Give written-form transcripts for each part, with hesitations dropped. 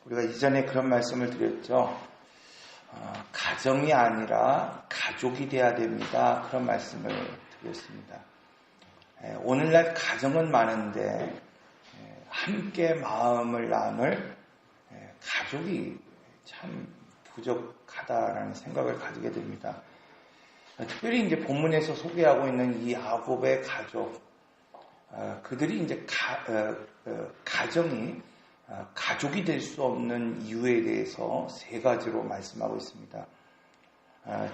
우리가 이전에 그런 말씀을 드렸죠. 가정이 아니라 가족이 돼야 됩니다. 그런 말씀을 드렸습니다. 오늘날 가정은 많은데 함께 마음을 나눌 가족이 참 부족하다라는 생각을 가지게 됩니다. 특별히 이제 본문에서 소개하고 있는 이 야곱의 가족, 그들이 이제 가정이 가족이 될 수 없는 이유에 대해서 세 가지로 말씀하고 있습니다.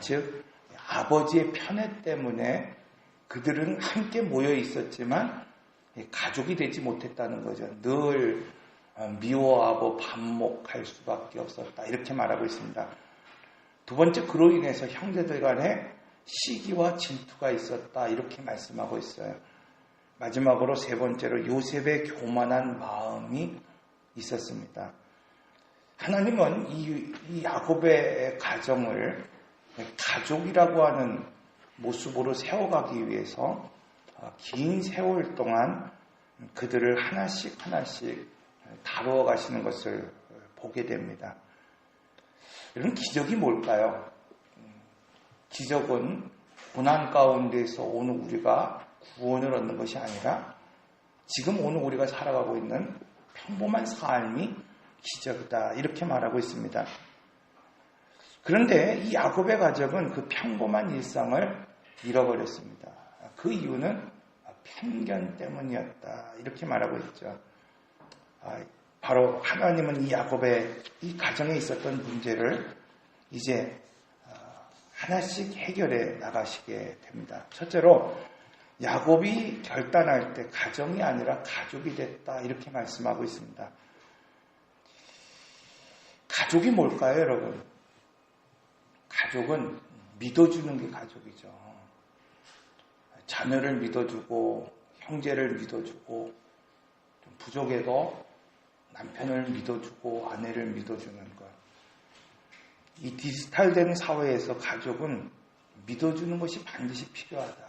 즉 아버지의 편애 때문에 그들은 함께 모여 있었지만 가족이 되지 못했다는 거죠. 늘 미워하고 반목할 수밖에 없었다, 이렇게 말하고 있습니다. 두 번째, 그로 인해서 형제들 간에 시기와 질투가 있었다, 이렇게 말씀하고 있어요. 마지막으로 세 번째로 요셉의 교만한 마음이 있었습니다. 하나님은 이 야곱의 가정을 가족이라고 하는 모습으로 세워가기 위해서 긴 세월 동안 그들을 하나씩 다루어 가시는 것을 보게 됩니다. 여러분, 기적이 뭘까요? 기적은 고난 가운데서 오늘 우리가 구원을 얻는 것이 아니라 지금 오늘 우리가 살아가고 있는 평범한 삶이 기적이다, 이렇게 말하고 있습니다. 그런데 이 야곱의 가족은 그 평범한 일상을 잃어버렸습니다. 그 이유는 편견 때문이었다, 이렇게 말하고 있죠. 바로 하나님은 이 야곱의 이 가정에 있었던 문제를 이제 하나씩 해결해 나가시게 됩니다. 첫째로 야곱이 결단할 때 가정이 아니라 가족이 됐다, 이렇게 말씀하고 있습니다. 가족이 뭘까요, 여러분? 가족은 믿어주는 게 가족이죠. 자녀를 믿어주고 형제를 믿어주고 좀 부족해도 남편을 믿어주고 아내를 믿어주는 것. 이 디지털된 사회에서 가족은 믿어주는 것이 반드시 필요하다,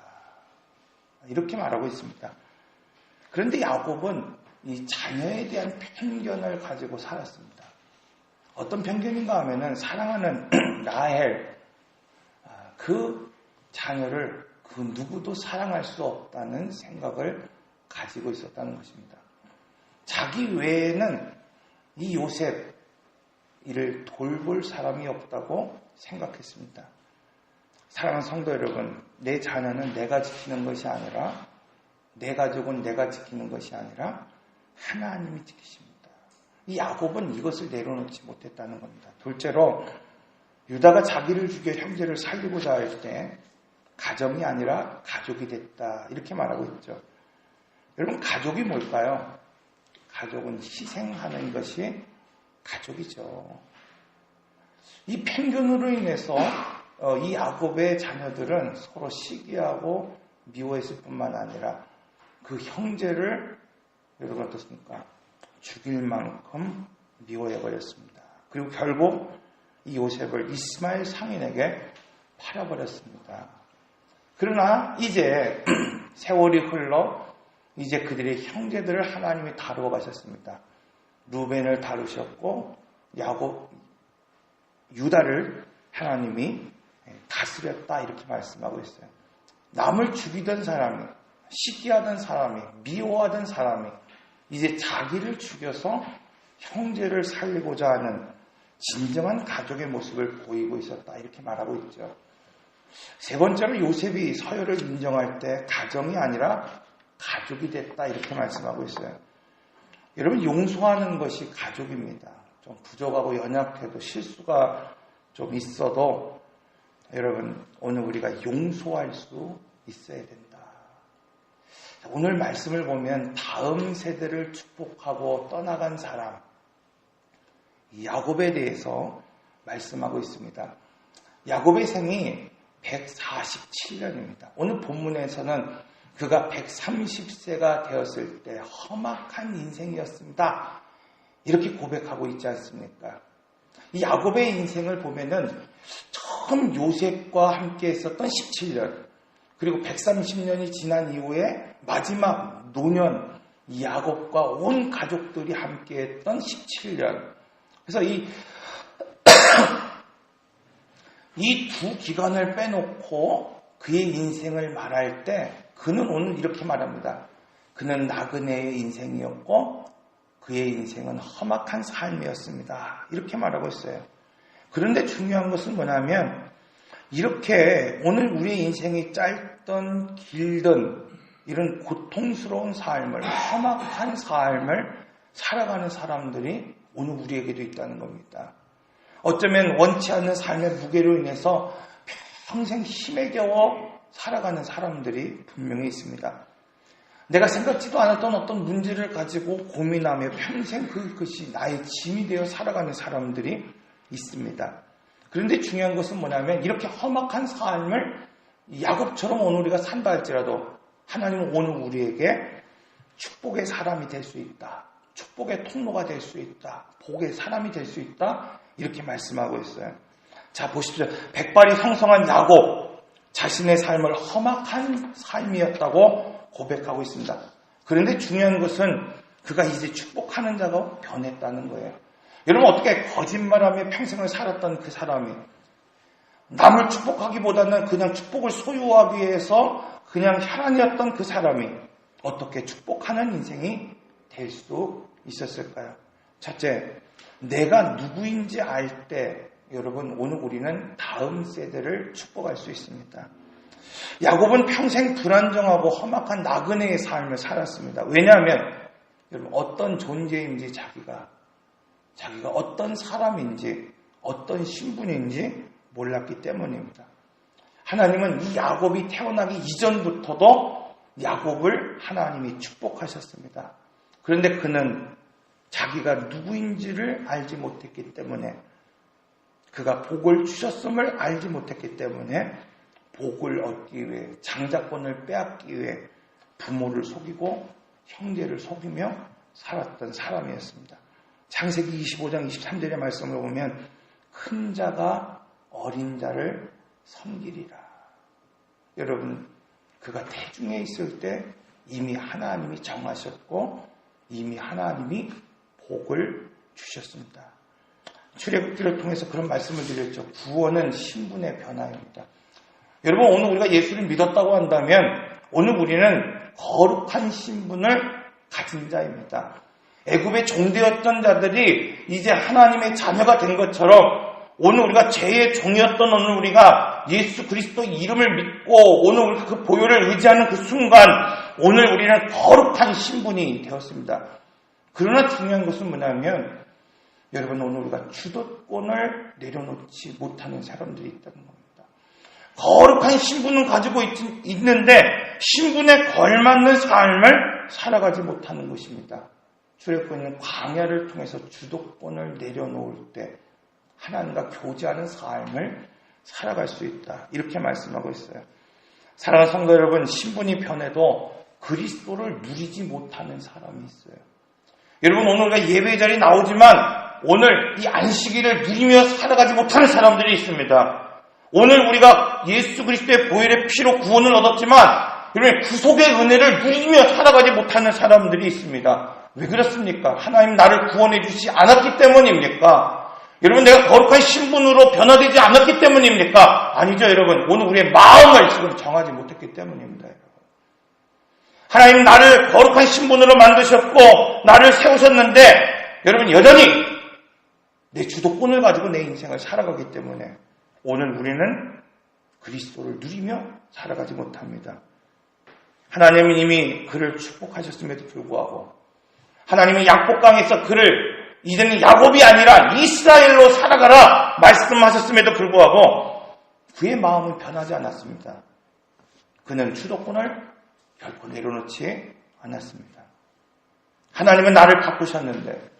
이렇게 말하고 있습니다. 그런데 야곱은 이 자녀에 대한 편견을 가지고 살았습니다. 어떤 편견인가 하면은 사랑하는 라헬, 그 자녀를 그 누구도 사랑할 수 없다는 생각을 가지고 있었다는 것입니다. 자기 외에는 이 요셉, 이를 돌볼 사람이 없다고 생각했습니다. 사랑하는 성도 여러분, 내 자녀는 내가 지키는 것이 아니라, 내 가족은 내가 지키는 것이 아니라 하나님이 지키십니다. 이 야곱은 이것을 내려놓지 못했다는 겁니다. 둘째로 유다가 자기를 죽여 형제를 살리고자 할 때 가정이 아니라 가족이 됐다, 이렇게 말하고 있죠. 여러분, 가족이 뭘까요? 가족은 희생하는 것이 가족이죠. 이 편견으로 인해서 이 야곱의 자녀들은 서로 시기하고 미워했을 뿐만 아니라 그 형제를, 여러분 어떻습니까? 죽일 만큼 미워해버렸습니다. 그리고 결국 이 요셉을 이스마엘 상인에게 팔아버렸습니다. 그러나 이제 세월이 흘러 이제 그들의 형제들을 하나님이 다루어 가셨습니다. 루벤을 다루셨고 유다를 하나님이 다스렸다, 이렇게 말씀하고 있어요. 남을 죽이던 사람이, 시기하던 사람이, 미워하던 사람이 이제 자기를 죽여서 형제를 살리고자 하는 진정한 가족의 모습을 보이고 있었다, 이렇게 말하고 있죠. 세 번째로 요셉이 서열을 인정할 때 가정이 아니라 가족이 됐다, 이렇게 말씀하고 있어요. 여러분, 용서하는 것이 가족입니다. 좀 부족하고 연약해도 실수가 좀 있어도 여러분, 오늘 우리가 용서할 수 있어야 된다. 오늘 말씀을 보면 다음 세대를 축복하고 떠나간 사람, 야곱에 대해서 말씀하고 있습니다. 야곱의 생이 147년입니다. 오늘 본문에서는 그가 130세가 되었을 때 험악한 인생이었습니다, 이렇게 고백하고 있지 않습니까? 이 야곱의 인생을 보면은 처음 요셉과 함께 했었던 17년, 그리고 130년이 지난 이후에 마지막 노년 이 야곱과 온 가족들이 함께 했던 17년, 그래서 이 두 기관을 빼놓고 그의 인생을 말할 때 그는 오늘 이렇게 말합니다. 그는 나그네의 인생이었고 그의 인생은 험악한 삶이었습니다. 이렇게 말하고 있어요. 그런데 중요한 것은 뭐냐면 이렇게 오늘 우리의 인생이 짧든 길든 이런 고통스러운 삶을, 험악한 삶을 살아가는 사람들이 오늘 우리에게도 있다는 겁니다. 어쩌면 원치 않는 삶의 무게로 인해서 평생 힘에 겨워 살아가는 사람들이 분명히 있습니다. 내가 생각지도 않았던 어떤 문제를 가지고 고민하며 평생 그것이 나의 짐이 되어 살아가는 사람들이 있습니다. 그런데 중요한 것은 뭐냐면 이렇게 험악한 삶을 야곱처럼 오늘 우리가 산다 할지라도 하나님은 오늘 우리에게 축복의 사람이 될 수 있다. 축복의 통로가 될 수 있다. 복의 사람이 될 수 있다. 이렇게 말씀하고 있어요. 자, 보십시오. 백발이 성성한 야곱, 자신의 삶을 험악한 삶이었다고 고백하고 있습니다. 그런데 중요한 것은 그가 이제 축복하는 자가 변했다는 거예요. 여러분, 어떻게 거짓말하며 평생을 살았던 그 사람이 남을 축복하기보다는 그냥 축복을 소유하기 위해서 그냥 혈안이었던 그 사람이 어떻게 축복하는 인생이 될 수 있었을까요? 첫째, 내가 누구인지 알 때 여러분 오늘 우리는 다음 세대를 축복할 수 있습니다. 야곱은 평생 불안정하고 험악한 나그네의 삶을 살았습니다. 왜냐하면 여러분 어떤 존재인지 자기가 어떤 사람인지 어떤 신분인지 몰랐기 때문입니다. 하나님은 이 야곱이 태어나기 이전부터도 야곱을 하나님이 축복하셨습니다. 그런데 그는 자기가 누구인지를 알지 못했기 때문에 그가 복을 주셨음을 알지 못했기 때문에 복을 얻기 위해 장자권을 빼앗기 위해 부모를 속이고 형제를 속이며 살았던 사람이었습니다. 창세기 25장 23절의 말씀을 보면 큰 자가 어린 자를 섬기리라. 여러분, 그가 태중에 있을 때 이미 하나님이 정하셨고 이미 하나님이 복을 주셨습니다. 출애굽기를 통해서 그런 말씀을 드렸죠. 구원은 신분의 변화입니다. 여러분, 오늘 우리가 예수를 믿었다고 한다면 오늘 우리는 거룩한 신분을 가진 자입니다. 애굽의 종되었던 자들이 이제 하나님의 자녀가 된 것처럼 오늘 우리가 죄의 종이었던 오늘 우리가 예수 그리스도의 이름을 믿고 오늘 우리가 그 보혈을 의지하는 그 순간 오늘 우리는 거룩한 신분이 되었습니다. 그러나 중요한 것은 뭐냐면 여러분 오늘 우리가 주도권을 내려놓지 못하는 사람들이 있다는 겁니다. 거룩한 신분은 가지고 있는데 신분에 걸맞는 삶을 살아가지 못하는 것입니다. 출애굽기는 광야를 통해서 주도권을 내려놓을 때 하나님과 교제하는 삶을 살아갈 수 있다. 이렇게 말씀하고 있어요. 사랑하는 성도 여러분, 신분이 변해도 그리스도를 누리지 못하는 사람이 있어요. 여러분, 오늘 우리가 예배 자리에 나오지만 오늘 이 안식일을 누리며 살아가지 못하는 사람들이 있습니다. 오늘 우리가 예수 그리스도의 보혈의 피로 구원을 얻었지만 여러분 구속의 은혜를 누리며 살아가지 못하는 사람들이 있습니다. 왜 그렇습니까? 하나님 나를 구원해 주시지 않았기 때문입니까? 여러분 내가 거룩한 신분으로 변화되지 않았기 때문입니까? 아니죠 여러분. 오늘 우리의 마음을 지금 정하지 못했기 때문입니다. 여러분. 하나님 나를 거룩한 신분으로 만드셨고 나를 세우셨는데 여러분 여전히 내 주도권을 가지고 내 인생을 살아가기 때문에 오늘 우리는 그리스도를 누리며 살아가지 못합니다. 하나님은 이미 그를 축복하셨음에도 불구하고 하나님은 약복강에서 그를 이제는 야곱이 아니라 이스라엘로 살아가라 말씀하셨음에도 불구하고 그의 마음은 변하지 않았습니다. 그는 주도권을 결코 내려놓지 않았습니다. 하나님은 나를 바꾸셨는데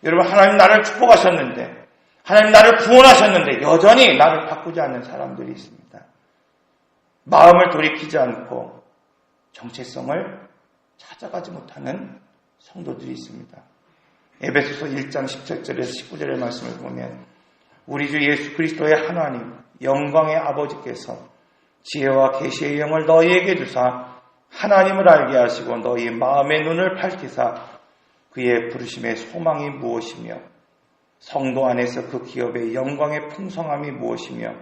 여러분 하나님 나를 축복하셨는데 하나님 나를 구원하셨는데 여전히 나를 바꾸지 않는 사람들이 있습니다. 마음을 돌이키지 않고 정체성을 찾아가지 못하는 성도들이 있습니다. 에베소서 1장 17절에서 19절의 말씀을 보면 우리 주 예수 그리스도의 하나님 영광의 아버지께서 지혜와 계시의 영을 너희에게 주사 하나님을 알게 하시고 너희 마음의 눈을 밝히사 그의 부르심의 소망이 무엇이며 성도 안에서 그 기업의 영광의 풍성함이 무엇이며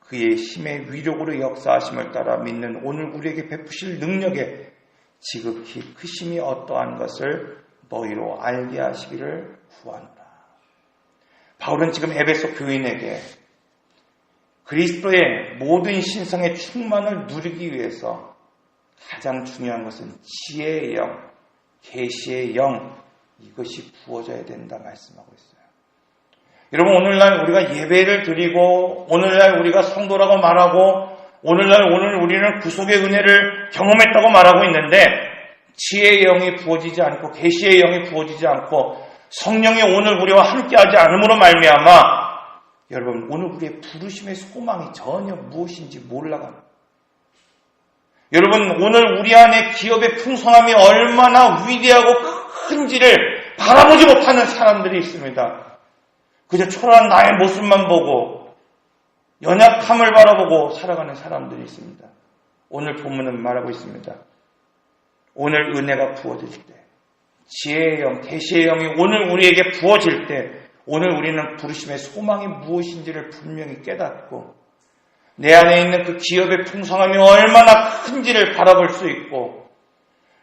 그의 힘의 위력으로 역사하심을 따라 믿는 오늘 우리에게 베푸실 능력에 지극히 크심이 어떠한 것을 너희로 알게 하시기를 구하노라. 바울은 지금 에베소 교인에게 그리스도의 모든 신성의 충만을 누리기 위해서 가장 중요한 것은 지혜의 영, 계시의 영, 이것이 부어져야 된다 말씀하고 있어요. 여러분, 오늘날 우리가 예배를 드리고 오늘날 우리가 성도라고 말하고 오늘 우리는 구속의 은혜를 경험했다고 말하고 있는데 지혜의 영이 부어지지 않고 계시의 영이 부어지지 않고 성령이 오늘 우리와 함께하지 않음으로 말미암아 여러분, 오늘 우리의 부르심의 소망이 전혀 무엇인지 몰라갑니다. 여러분, 오늘 우리 안에 기업의 풍성함이 얼마나 위대하고 큰지를 바라보지 못하는 사람들이 있습니다. 그저 초라한 나의 모습만 보고 연약함을 바라보고 살아가는 사람들이 있습니다. 오늘 본문은 말하고 있습니다. 오늘 은혜가 부어질 때, 지혜의 영, 계시의 영이 오늘 우리에게 부어질 때 오늘 우리는 부르심의 소망이 무엇인지를 분명히 깨닫고 내 안에 있는 그 기업의 풍성함이 얼마나 큰지를 바라볼 수 있고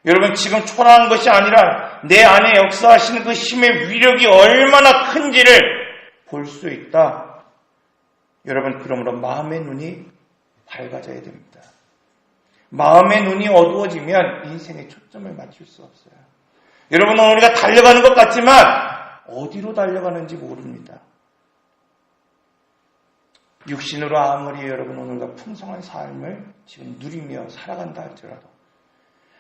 여러분, 지금 초라한 것이 아니라 내 안에 역사하시는 그 힘의 위력이 얼마나 큰지를 볼 수 있다. 여러분, 그러므로 마음의 눈이 밝아져야 됩니다. 마음의 눈이 어두워지면 인생의 초점을 맞출 수 없어요. 여러분, 우리가 달려가는 것 같지만 어디로 달려가는지 모릅니다. 육신으로 아무리 여러분 오늘과 풍성한 삶을 지금 누리며 살아간다 할지라도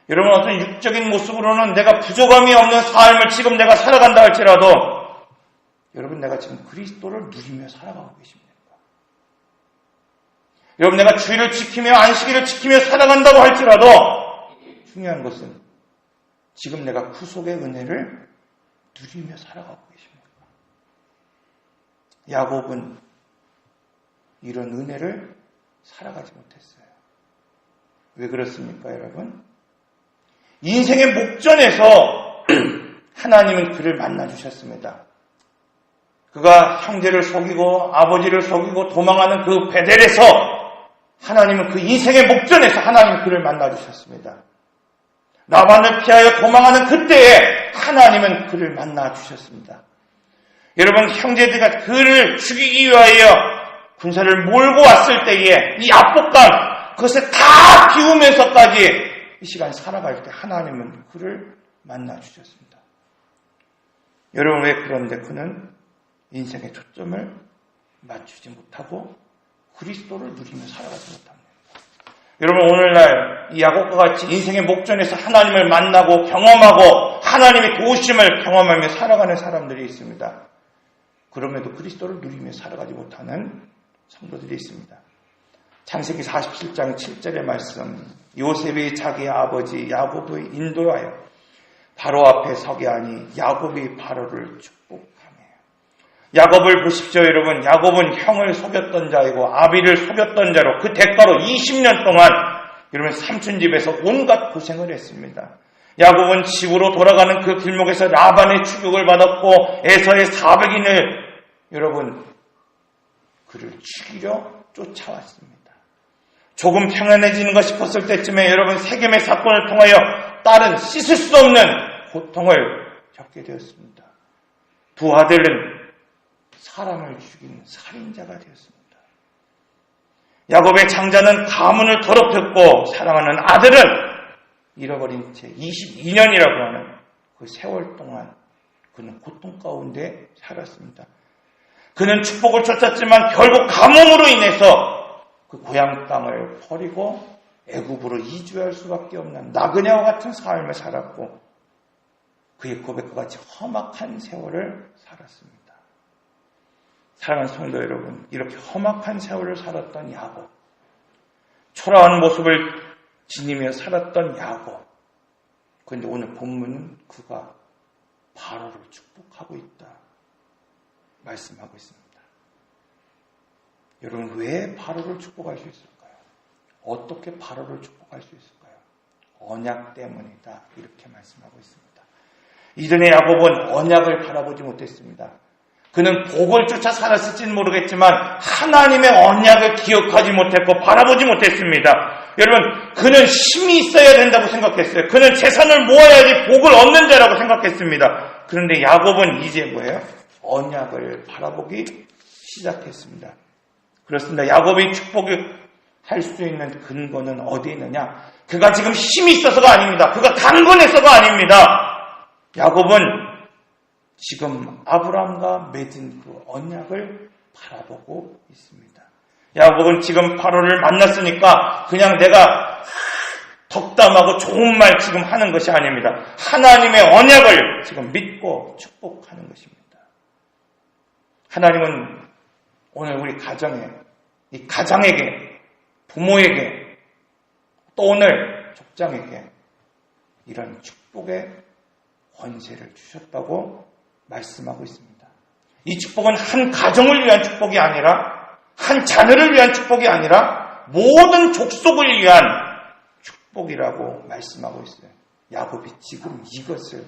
여러분, 어떤 육적인 모습으로는 내가 부족함이 없는 삶을 지금 내가 살아간다 할지라도 여러분, 내가 지금 그리스도를 누리며 살아가고 계십니까? 여러분, 내가 주의를 지키며 안식일을 지키며 살아간다고 할지라도 중요한 것은 지금 내가 구속의 은혜를 누리며 살아가고 계십니까? 야곱은 이런 은혜를 살아가지 못했어요. 왜 그렇습니까, 여러분? 인생의 목전에서 하나님은 그를 만나주셨습니다. 그가 형제를 속이고 아버지를 속이고 도망하는 그 베델에서 하나님은 그 인생의 목전에서 하나님은 그를 만나주셨습니다. 라반을 피하여 도망하는 그때에 하나님은 그를 만나주셨습니다. 여러분, 형제들과 그를 죽이기 위하여 군사를 몰고 왔을 때에 이 압박감, 그것을 다 비우면서까지 이 시간 살아갈 때 하나님은 그를 만나주셨습니다. 여러분, 왜 그런데 그는 인생의 초점을 맞추지 못하고 그리스도를 누리며 살아가지 못합니다. 여러분, 오늘날 이 야곱과 같이 인생의 목전에서 하나님을 만나고 경험하고 하나님의 도우심을 경험하며 살아가는 사람들이 있습니다. 그럼에도 그리스도를 누리며 살아가지 못하는 성도들이 있습니다. 창세기 47장 7절의 말씀, 요셉이 자기 아버지 야곱의 인도하여 바로 앞에 서게 하니 야곱이 바로를 축복하며. 야곱을 보십시오, 여러분. 야곱은 형을 속였던 자이고 아비를 속였던 자로 그 대가로 20년 동안 여러분 삼촌 집에서 온갖 고생을 했습니다. 야곱은 집으로 돌아가는 그 길목에서 라반의 추격을 받았고 에서의 400인을 여러분 그를 죽이려 쫓아왔습니다. 조금 평안해지는 것 싶었을 때쯤에 여러분 세겜의 사건을 통하여 딸은 씻을 수 없는 고통을 겪게 되었습니다. 두 아들은 사람을 죽인 살인자가 되었습니다. 야곱의 장자는 가문을 더럽혔고 사랑하는 아들은 잃어버린 채 22년이라고 하는 그 세월 동안 그는 고통 가운데 살았습니다. 그는 축복을 쫓았지만 결국 가뭄으로 인해서 그 고향 땅을 버리고 애굽으로 이주할 수밖에 없는 나그네와 같은 삶을 살았고 그의 고백과 같이 험악한 세월을 살았습니다. 사랑하는 성도 여러분, 이렇게 험악한 세월을 살았던 야곱, 초라한 모습을 지니며 살았던 야곱, 그런데 오늘 본문은 그가 바로를 축복하고 있다 말씀하고 있습니다. 여러분, 왜 바로를 축복할 수 있을까요? 어떻게 바로를 축복할 수 있을까요? 언약 때문이다 이렇게 말씀하고 있습니다. 이전에 야곱은 언약을 바라보지 못했습니다. 그는 복을 쫓아 살았을지는 모르겠지만 하나님의 언약을 기억하지 못했고 바라보지 못했습니다. 여러분, 그는 힘이 있어야 된다고 생각했어요. 그는 재산을 모아야지 복을 얻는 자라고 생각했습니다. 그런데 야곱은 이제 뭐예요? 언약을 바라보기 시작했습니다. 그렇습니다. 야곱이 축복을 할 수 있는 근거는 어디에 있느냐? 그가 지금 힘이 있어서가 아닙니다. 그가 강건해서가 아닙니다. 야곱은 지금 아브라함과 맺은 그 언약을 바라보고 있습니다. 야곱은 지금 바로를 만났으니까 그냥 내가 덕담하고 좋은 말 지금 하는 것이 아닙니다. 하나님의 언약을 지금 믿고 축복하는 것입니다. 하나님은 오늘 우리 가정에, 이 가장에게, 부모에게, 또 오늘 족장에게 이런 축복의 권세를 주셨다고 말씀하고 있습니다. 이 축복은 한 가정을 위한 축복이 아니라, 한 자녀를 위한 축복이 아니라 모든 족속을 위한 축복이라고 말씀하고 있어요. 야곱이 지금 이것을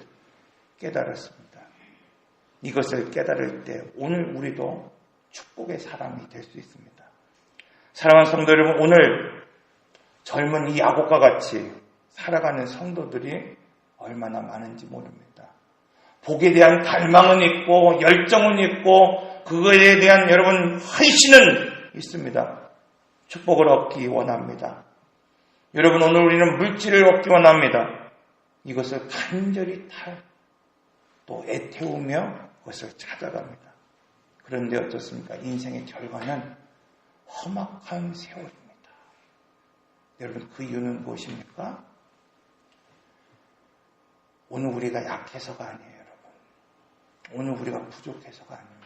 깨달았습니다. 이것을 깨달을 때 오늘 우리도 축복의 사람이 될 수 있습니다. 사랑하는 성도 여러분, 오늘 젊은 이 야곱과 같이 살아가는 성도들이 얼마나 많은지 모릅니다. 복에 대한 갈망은 있고 열정은 있고 그거에 대한 여러분 헌신은 있습니다. 축복을 얻기 원합니다. 여러분, 오늘 우리는 물질을 얻기 원합니다. 이것을 간절히 또 애태우며 그것을 찾아갑니다. 그런데 어떻습니까? 인생의 결과는 험악한 세월입니다. 여러분, 그 이유는 무엇입니까? 오늘 우리가 약해서가 아니에요, 여러분. 오늘 우리가 부족해서가 아닙니다.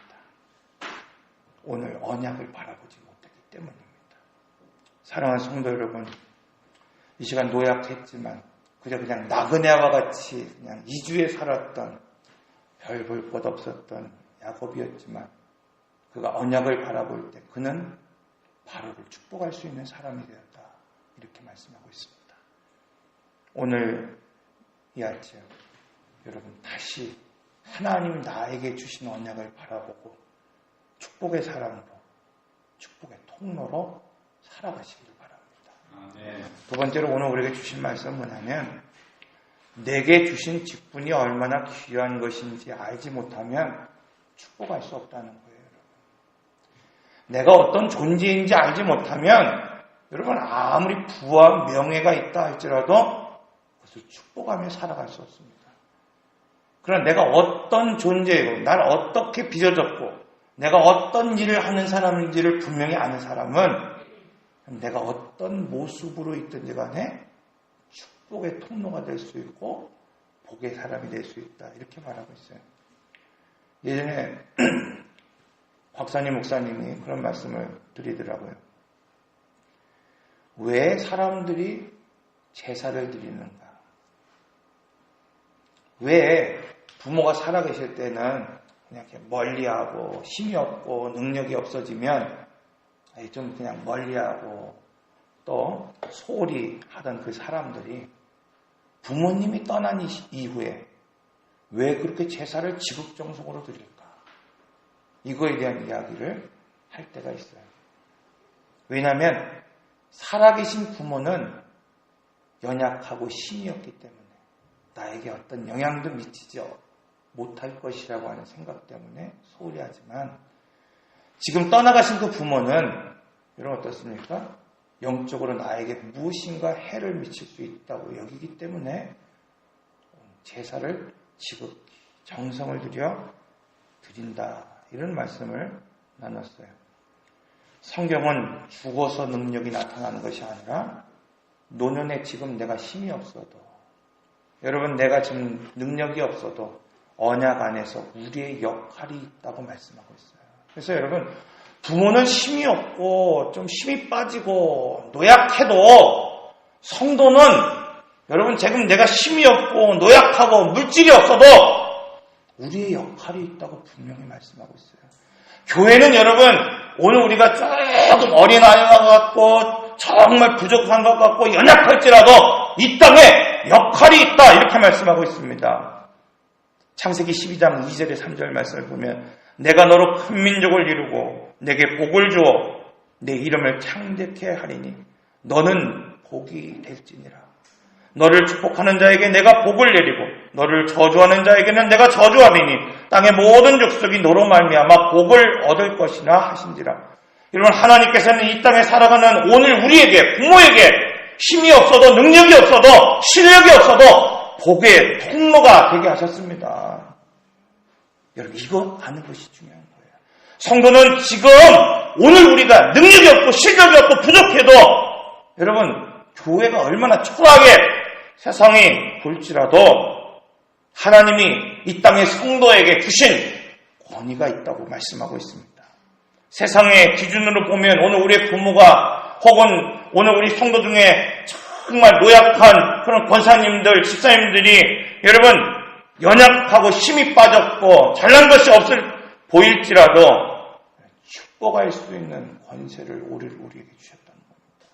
오늘 언약을 바라보지 못했기 때문입니다. 사랑하는 성도 여러분, 이 시간 노약했지만 그냥 나그네와 같이 그냥 이주에 살았던 별 볼 것 없었던 야곱이었지만 그가 언약을 바라볼 때 그는 바로를 축복할 수 있는 사람이 되었다. 이렇게 말씀하고 있습니다. 오늘 이 아침 여러분 다시 하나님 나에게 주신 언약을 바라보고 축복의 사람으로, 축복의 통로로 살아가시기를 바랍니다. 두 번째로 오늘 우리에게 주신 말씀은 뭐냐면, 내게 주신 직분이 얼마나 귀한 것인지 알지 못하면 축복할 수 없다는 거예요. 내가 어떤 존재인지 알지 못하면 여러분 아무리 부와 명예가 있다 할지라도 그것을 축복하며 살아갈 수 없습니다. 그러나 내가 어떤 존재이고 날 어떻게 빚어졌고 내가 어떤 일을 하는 사람인지를 분명히 아는 사람은 내가 어떤 모습으로 있든지 간에 축복의 통로가 될 수 있고 복의 사람이 될 수 있다. 이렇게 말하고 있어요. 예전에 박사님, 목사님이 그런 말씀을 드리더라고요. 왜 사람들이 제사를 드리는가? 왜 부모가 살아계실 때는 그냥 이렇게 멀리하고 힘이 없고 능력이 없어지면 좀 그냥 멀리하고 또 소홀히 하던 그 사람들이 부모님이 떠난 이후에 왜 그렇게 제사를 지극정성으로 드릴까? 이거에 대한 이야기를 할 때가 있어요. 왜냐하면 살아계신 부모는 연약하고 힘이 없기 때문에 나에게 어떤 영향도 미치지 못할 것이라고 하는 생각 때문에 소홀히 하지만 지금 떠나가신 그 부모는 여러분 어떻습니까? 영적으로 나에게 무엇인가 해를 미칠 수 있다고 여기기 때문에 제사를 지극히 정성을 들여 드린다. 이런 말씀을 나눴어요. 성경은 죽어서 능력이 나타나는 것이 아니라 노년에 지금 내가 힘이 없어도 여러분 내가 지금 능력이 없어도 언약 안에서 우리의 역할이 있다고 말씀하고 있어요. 그래서 여러분 부모는 힘이 없고 좀 힘이 빠지고 노약해도 성도는 여러분 지금 내가 힘이 없고 노약하고 물질이 없어도 우리의 역할이 있다고 분명히 말씀하고 있어요. 교회는 여러분 오늘 우리가 조금 어린아이와 같고 정말 부족한 것 같고 연약할지라도 이 땅에 역할이 있다 이렇게 말씀하고 있습니다. 창세기 12장 2절에 3절 말씀을 보면 내가 너로 큰 민족을 이루고 내게 복을 주어 내 이름을 창대케 하리니 너는 복이 될지니라. 너를 축복하는 자에게 내가 복을 내리고 너를 저주하는 자에게는 내가 저주하리니 땅의 모든 족속이 너로 말미암아 복을 얻을 것이나 하신지라. 여러분, 하나님께서는 이 땅에 살아가는 오늘 우리에게, 부모에게 힘이 없어도, 능력이 없어도, 실력이 없어도 복의 통로가 되게 하셨습니다. 여러분, 이거 아는 것이 중요한 거예요. 성도는 지금 오늘 우리가 능력이 없고 실력이 없고 부족해도 여러분, 교회가 얼마나 초라하게 세상이 볼지라도 하나님이 이 땅의 성도에게 주신 권위가 있다고 말씀하고 있습니다. 세상의 기준으로 보면 오늘 우리의 부모가 혹은 오늘 우리 성도 중에 정말 노약한 그런 권사님들, 집사님들이 여러분 연약하고 힘이 빠졌고 잘난 것이 없을 보일지라도 축복할 수 있는 권세를 우리에게 주셨다는 겁니다.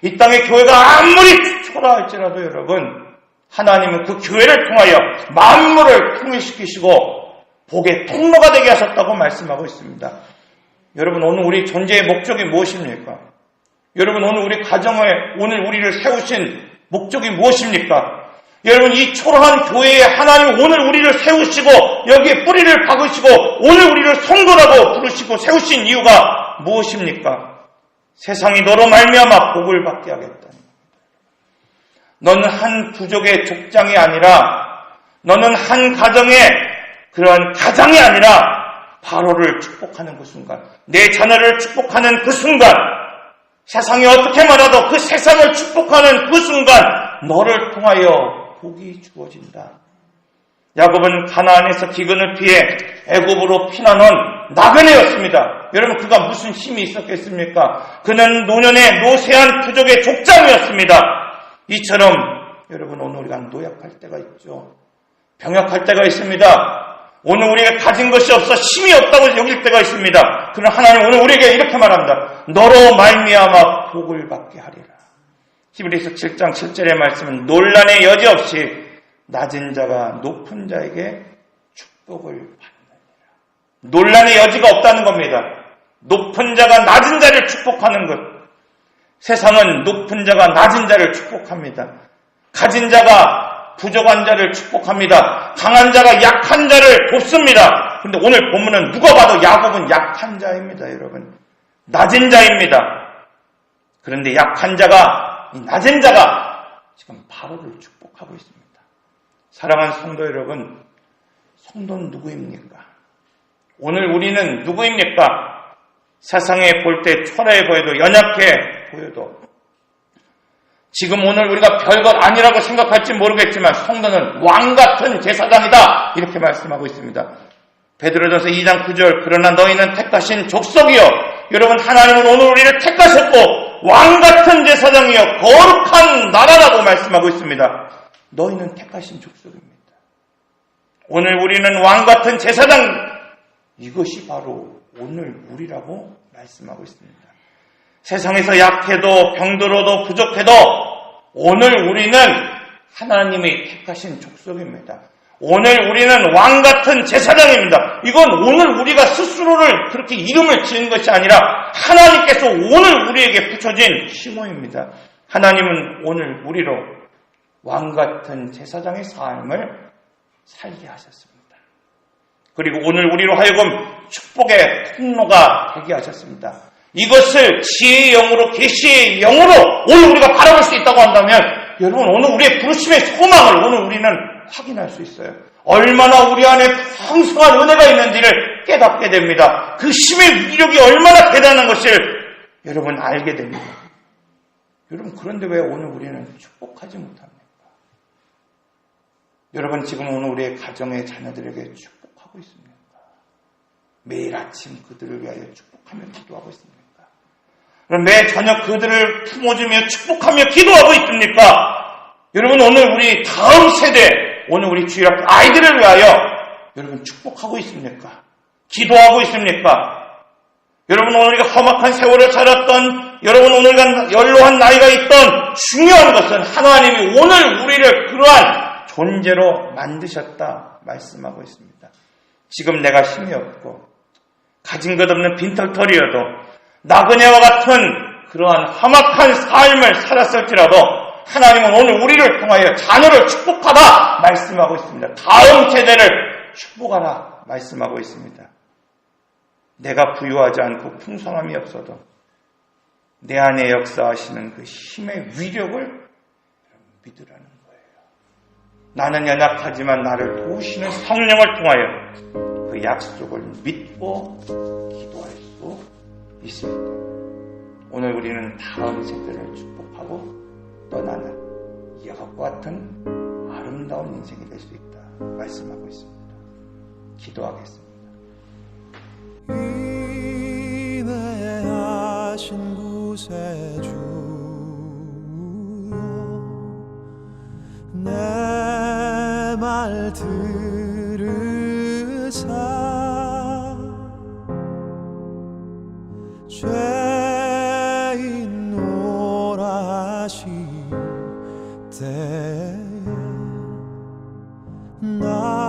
이 땅의 교회가 아무리 초라할지라도 여러분, 하나님은 그 교회를 통하여 만물을 통일시키시고 복의 통로가 되게 하셨다고 말씀하고 있습니다. 여러분, 오늘 우리 존재의 목적이 무엇입니까? 여러분, 오늘 우리 가정에 오늘 우리를 세우신 목적이 무엇입니까? 여러분, 이 초라한 교회에 하나님 오늘 우리를 세우시고 여기에 뿌리를 박으시고 오늘 우리를 성도라고 부르시고 세우신 이유가 무엇입니까? 세상이 너로 말미암아 복을 받게 하겠다는 겁니다. 너는 한 부족의 족장이 아니라, 너는 한 가정의 그런 가장이 아니라 바로를 축복하는 그 순간, 내 자녀를 축복하는 그 순간, 세상이 어떻게 말해도 그 세상을 축복하는 그 순간 너를 통하여 복이 주어진다. 야곱은 가나안에서 기근을 피해 애굽으로 피난온 나그네였습니다. 여러분, 그가 무슨 힘이 있었겠습니까? 그는 노년의 노쇠한 부족의 족장이었습니다. 이처럼 여러분, 오늘 우리가 노약할 때가 있죠. 병약할 때가 있습니다. 오늘 우리가 가진 것이 없어 힘이 없다고 여길 때가 있습니다. 그러나 하나님 오늘 우리에게 이렇게 말합니다. 너로 말미암아 복을 받게 하리라. 히브리서 7장 7절의 말씀은 논란의 여지 없이 낮은 자가 높은 자에게 축복을 받느니라. 논란의 여지가 없다는 겁니다. 높은 자가 낮은 자를 축복하는 것. 세상은 높은 자가 낮은 자를 축복합니다. 가진 자가 부족한 자를 축복합니다. 강한 자가 약한 자를 돕습니다. 그런데 오늘 본문은 누가 봐도 야곱은 약한 자입니다, 여러분. 낮은 자입니다. 그런데 약한 자가, 이 낮은 자가 지금 바로를 축복하고 있습니다. 사랑하는 성도 여러분, 성도는 누구입니까? 오늘 우리는 누구입니까? 세상에 볼 때 초라해 보여도, 연약해 보여도, 지금 오늘 우리가 별것 아니라고 생각할지 모르겠지만 성도는 왕같은 제사장이다, 이렇게 말씀하고 있습니다. 베드로전서 2장 9절, 그러나 너희는 택하신 족속이요, 여러분, 하나님은 오늘 우리를 택하셨고 왕같은 제사장이요 거룩한 나라라고 말씀하고 있습니다. 너희는 택하신 족속입니다. 오늘 우리는 왕같은 제사장, 이것이 바로 오늘 우리라고 말씀하고 있습니다. 세상에서 약해도 병들어도 부족해도 오늘 우리는 하나님이 택하신 족속입니다. 오늘 우리는 왕같은 제사장입니다. 이건 오늘 우리가 스스로를 그렇게 이름을 지은 것이 아니라 하나님께서 오늘 우리에게 붙여진 칭호입니다. 하나님은 오늘 우리로 왕같은 제사장의 삶을 살게 하셨습니다. 그리고 오늘 우리로 하여금 축복의 통로가 되게 하셨습니다. 이것을 지혜의 영으로, 계시의 영으로 오늘 우리가 바라볼 수 있다고 한다면 여러분, 오늘 우리의 부르심의 소망을 오늘 우리는 확인할 수 있어요. 얼마나 우리 안에 풍성한 은혜가 있는지를 깨닫게 됩니다. 그 힘의 위력이 얼마나 대단한 것을 여러분 알게 됩니다. 여러분, 그런데 왜 오늘 우리는 축복하지 못합니까? 여러분, 지금 오늘 우리의 가정의 자녀들에게 축복하고 있습니까? 매일 아침 그들을 위하여 축복하며 기도하고 있습니까? 매 저녁 그들을 품어주며 축복하며 기도하고 있습니까? 여러분, 오늘 우리 다음 세대, 오늘 우리 주일학교 아이들을 위하여 여러분 축복하고 있습니까? 기도하고 있습니까? 여러분, 오늘 우리가 험악한 세월을 살았던, 여러분 오늘간 연로한 나이가 있던, 중요한 것은 하나님이 오늘 우리를 그러한 존재로 만드셨다 말씀하고 있습니다. 지금 내가 힘이 없고 가진 것 없는 빈털터리여도 나그네와 같은 그러한 험악한 삶을 살았을지라도 하나님은 오늘 우리를 통하여 자녀를 축복하라 말씀하고 있습니다. 다음 세대를 축복하라 말씀하고 있습니다. 내가 부유하지 않고 풍성함이 없어도 내 안에 역사하시는 그 힘의 위력을 믿으라는 거예요. 나는 연약하지만 나를 도우시는 성령을 통하여 그 약속을 믿고 기도할 수 있습니다. 오늘 우리는 다음 세대를 축복하고 떠나는 이와 같은 아름다운 인생이 될 수 있다 말씀하고 있습니다. 기도하겠습니다. 인내하신 구세주여 내 말 들으사 죄인 오라시 때에 나